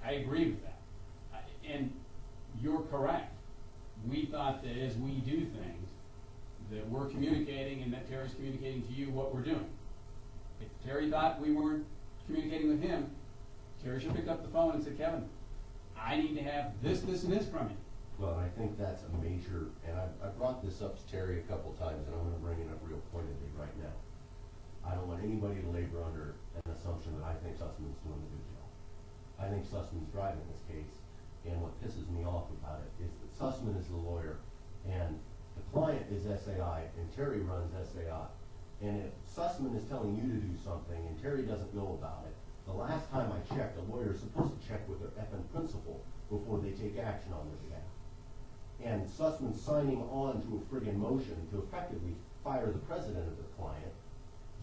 I agree with that. And you're correct. We thought that as we do things, that we're communicating and that Terry's communicating to you what we're doing. If Terry thought we weren't communicating with him, Terry should pick up the phone and say, Kevin, I need to have this, this, and this from you. Well, I think that's a major, and I brought this up to Terry a couple times, and I'm going to bring it up real pointedly right now. I don't want anybody to labor under an assumption that I think Sussman's doing a good job. I think Sussman's driving this case, and what pisses me off about it is that Sussman is the lawyer, and the client is SAI, and Terry runs SAI. And if Sussman is telling you to do something, and Terry doesn't know about it, the last time I checked, a lawyer is supposed to check with their effing principal before they take action on their behalf. And Sussman signing on to a friggin' motion to effectively fire the president of the client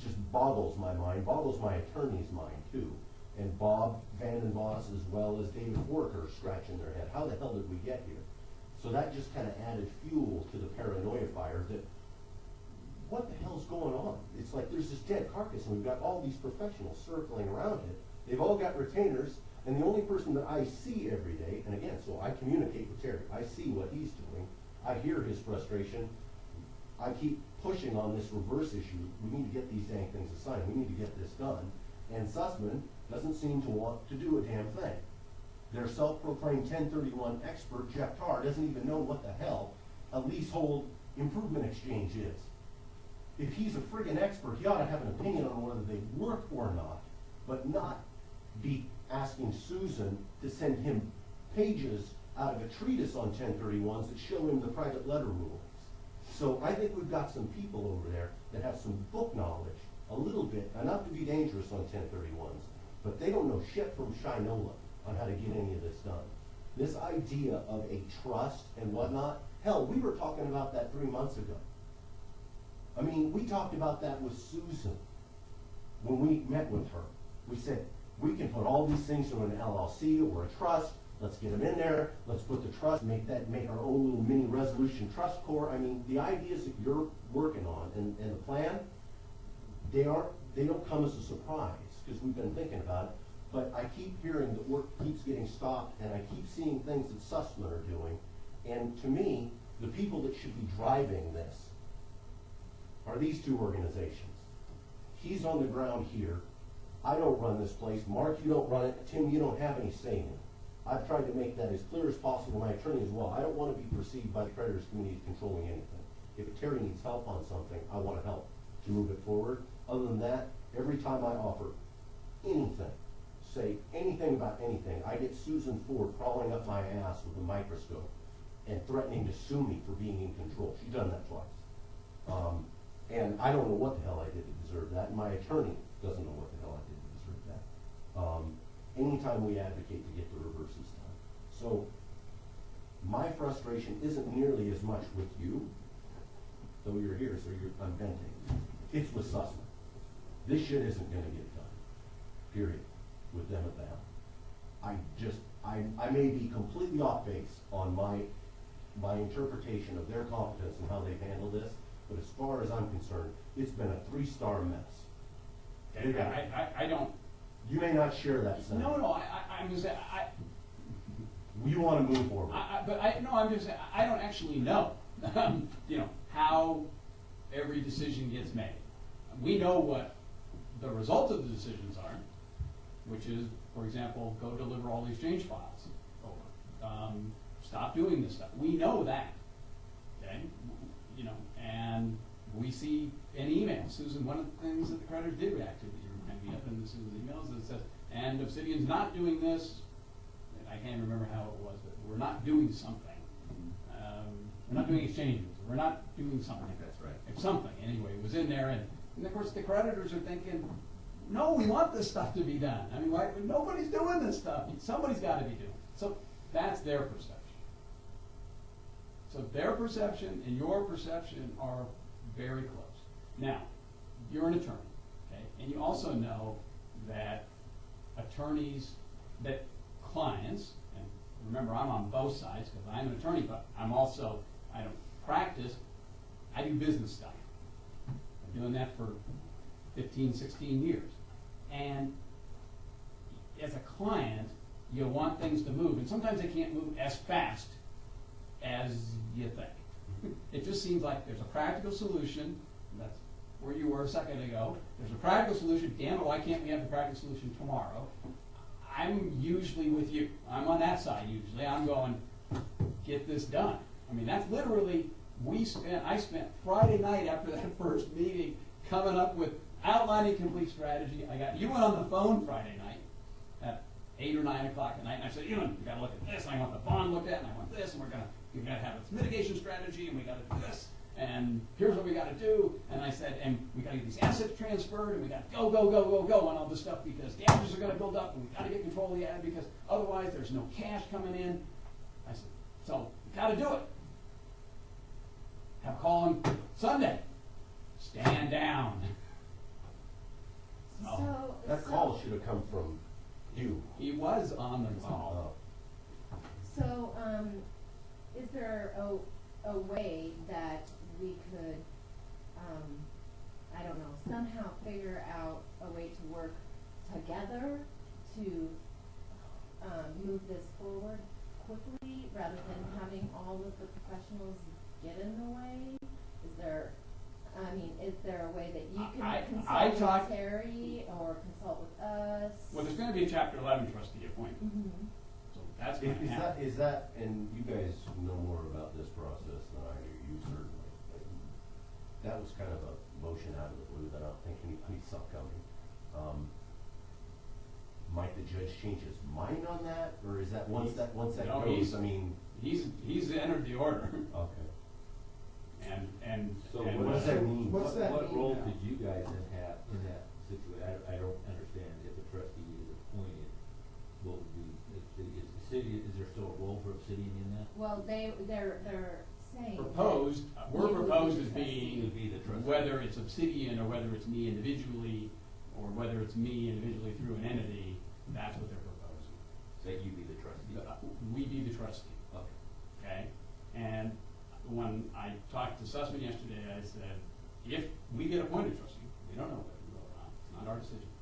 just boggles my mind, boggles my attorney's mind too. And Bob Vandenboss as well as David Work are scratching their head. How the hell did we get here? So that just kind of added fuel to the paranoia fire that, what the hell's going on? It's like there's this dead carcass and we've got all these professionals circling around it. They've all got retainers, and the only person that I see every day, and again, so I communicate with Terry, I see what he's doing, I hear his frustration, I keep pushing on this reverse issue. We need to get these dang things assigned, we need to get this done, and Sussman doesn't seem to want to do a damn thing. Their self-proclaimed 1031 expert, Jeff Tarr, doesn't even know what the hell a leasehold improvement exchange is. If he's a friggin' expert, he ought to have an opinion on whether they work or not, but not be asking Susan to send him pages out of a treatise on 1031s that show him the private letter rulings. So I think we've got some people over there that have some book knowledge, a little bit, enough to be dangerous on 1031s, but they don't know shit from Shinola on how to get any of this done. This idea of a trust and whatnot, hell, we were talking about that 3 months ago. I mean, we talked about that with Susan when we met with her. We said, we can put all these things in an LLC or a trust. Let's get them in there. Let's put the trust, make our own little mini resolution trust corps. I mean, the ideas that you're working on and the plan, they don't come as a surprise because we've been thinking about it. But I keep hearing that work keeps getting stopped, and I keep seeing things that Sussman are doing. And to me, the people that should be driving this are these two organizations. He's on the ground here. I don't run this place. Mark, you don't run it. Tim, you don't have any say in it. I've tried to make that as clear as possible to my attorney as well. I don't want to be perceived by the creditors community as controlling anything. If Terry needs help on something, I want to help to move it forward. Other than that, every time I offer anything, say anything about anything, I get Susan Ford crawling up my ass with a microscope and threatening to sue me for being in control. She's done that twice. And I don't know what the hell I did to deserve that, and my attorney doesn't know what the hell I did to deserve that. Anytime we advocate to get the reverses done. So my frustration isn't nearly as much with you, though you're here, so I'm venting. It's with Sussman. This shit isn't going to get done, period, with them at the helm. I may be completely off base on my interpretation of their competence and how they've handled this, but as far as I'm concerned, it's been a 3-star mess. Okay, I don't. You may not share that sentiment. No, I'm just saying, You want to move forward. I'm just saying, I don't actually know, how every decision gets made. We know what the result of the decisions are, which is, for example, go deliver all the exchange files over. Stop doing this stuff. We know that, okay? And we see in emails, Susan, one of the things that the creditors did react to that you remind me of in the Susan's emails is it says, and Obsidian's not doing this, I can't remember how it was, but we're not doing something. We're not doing exchanges, we're not doing something. That's right. If something, anyway, was in there, and of course the creditors are thinking, no, we want this stuff to be done. I mean, why, nobody's doing this stuff. Somebody's got to be doing it. So that's their perception. So their perception and your perception are very close. Now, you're an attorney, okay? And you also know that attorneys, that clients, and remember I'm on both sides because I'm an attorney, but I don't practice, I do business stuff. I've been doing that for 15, 16 years. And as a client, you want things to move, and sometimes they can't move as fast as you think. It just seems like there's a practical solution, and that's where you were a second ago. There's a practical solution, damn it, why can't we have the practical solution tomorrow? I'm usually with you. I'm on that side usually. I'm going, get this done. I mean, that's literally, I spent Friday night after that first meeting coming up with outlining complete strategy. I got you on the phone Friday night at 8 or 9 o'clock at night, and I said, Ewan, we gotta look at this, and I want the bond looked at, and I want this, and we gotta have this mitigation strategy, and we gotta do this, and here's what we gotta do, and I said, and we gotta get these assets transferred, and we gotta go, on all this stuff, because damages are gonna build up, and we gotta get control of the ad, because otherwise there's no cash coming in. I said, so, we gotta do it. Have a call on Sunday. Stand down. That call should have come from you. He was on the call. So, is there a way that we could, I don't know, somehow figure out a way to work together to move this forward quickly rather than having all of the professionals get in the way? Is there a way that you can consult with Terry or consult with us? Well, there's going to be a Chapter 11 trustee appointed. Mm-hmm. So that's going to happen. Is that, and you guys know more about this process than I do, you certainly. That was kind of a motion out of the blue that I don't think anybody saw coming. Might the judge change his mind on that, or is that once that goes? I mean, he's entered the order. Okay. And so what does that mean? What role did you guys then have in that situation? I don't understand. If a trustee is appointed, what would be, is there still a role for Obsidian in that? Well, they're saying We're proposed as being, Would be the trustee. whether it's Obsidian or whether it's me individually, or whether it's me individually through an entity, that's what they're proposing. That you be the trustee? We be the trustee. Okay? And when I talked to Sussman yesterday, I said, if we get appointed trustee, we don't know whether we will or not, it's not our decision.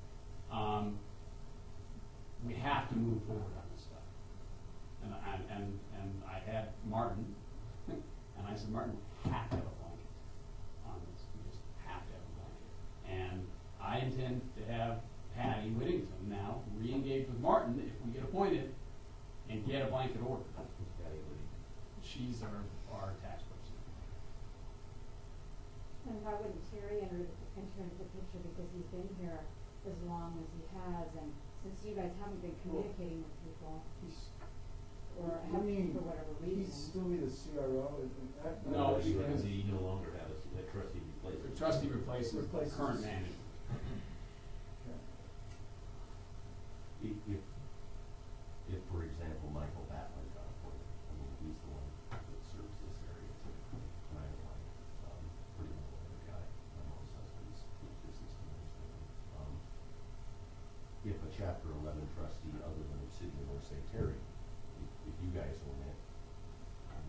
We have to move forward on this stuff. And I had Martin, and I said, Martin, we have to have a blanket on this. We just have to have a blanket. And I intend to have Patty Whittington now re-engage with Martin if we get appointed and get a blanket order. She's our tax person. And why wouldn't Terry enter into the picture, because he's been here as long as he has, and since you guys haven't been communicating with people, or haven't for whatever reason. He'd still be the CRO? No, Because he no longer has a trustee replacement. The trustee replaces the current manager. If, for example, Michael Batley got appointed, I mean, he's the one that serves this area typically, and I like, pretty well other guy, I'm also his business management. If a Chapter 11 trustee other than Obsidian or say Terry, if you guys were in it,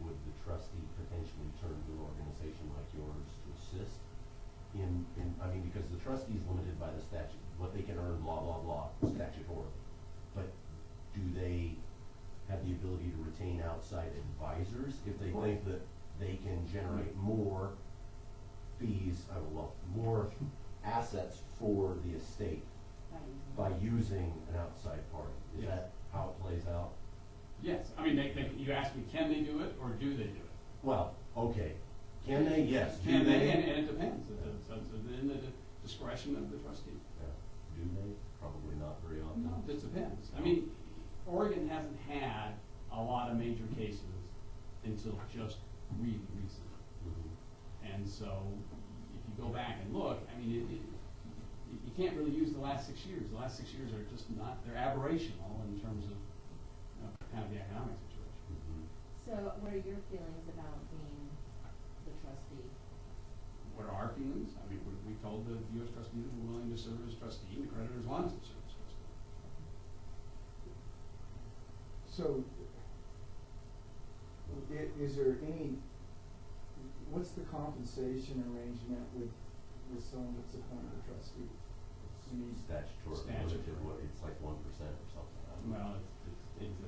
would the trustee potentially turn to an organization like yours to assist in, I mean, because the trustee is limited by the statute, what they can earn, blah, blah, blah, statutory. But do they have the ability to retain outside advisors if they think that they can generate more fees, more assets for the estate by using an outside party? Is that how it plays out? Yes, I mean, you asked me, can they do it or do they do it? Well, okay. Can they? Yes. Can they? And it depends. It's in the discretion of the trustee. Yeah. Do they? Probably not very often. No, it depends. I mean, Oregon hasn't had a lot of major cases until just really recently. Mm-hmm. And so, if you go back and look, I mean, you can't really use the last 6 years. The last 6 years are just not, they're aberrational in terms of kind of the economic situation. Mm-hmm. So what are your feelings about being the trustee? What are our feelings? I mean, we told the U.S. trustees we're willing to serve as trustee, and the creditors want us to serve as trustee. So, is there any, what's the compensation arrangement with someone that's appointed a trustee? Statutory. Limited, what, it's like 1% or something. Well,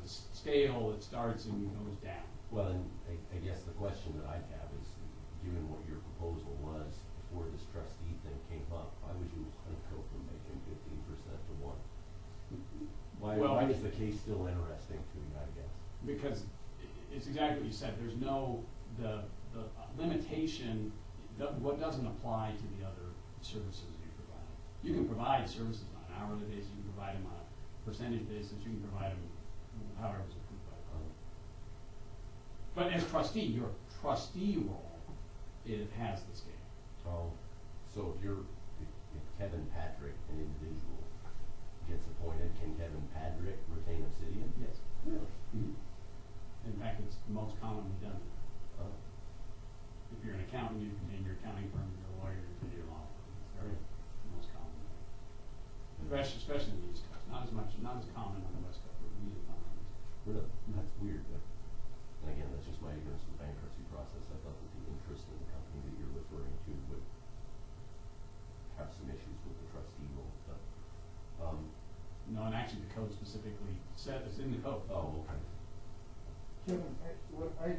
a scale that starts and goes down. Well, and I guess the question that I'd have is, given what your proposal was before this trustee thing came up, why would you want to go from making 15% to 1? Well, Why is the case still interesting to you, I guess? Because it's exactly what you said, there's no, the limitation, what doesn't apply to the other services you provide. You can provide services on an hourly basis, you can provide them on a percentage basis, you can provide them however it's approved by the code. But as trustee, your trustee role, it has the scale. Oh, so if Kevin Padrick, an individual, gets appointed, can Kevin Padrick retain Obsidian? Yes. Really? In fact, it's most commonly done. Oh, If you're an accountant, you can name your accounting firm, if you're a lawyer, you can name your law firm. It's very most common. Especially in the East Coast, not as common on the West Coast, but really common on the East Coast. really? That's weird, but, and again, that's just my ignorance of the bankruptcy process. I thought that the interest in the company that you're referring to would have some issues with the trustee role, but, No, and actually the code specifically said, it's in the code. oh, okay. Kevin, what I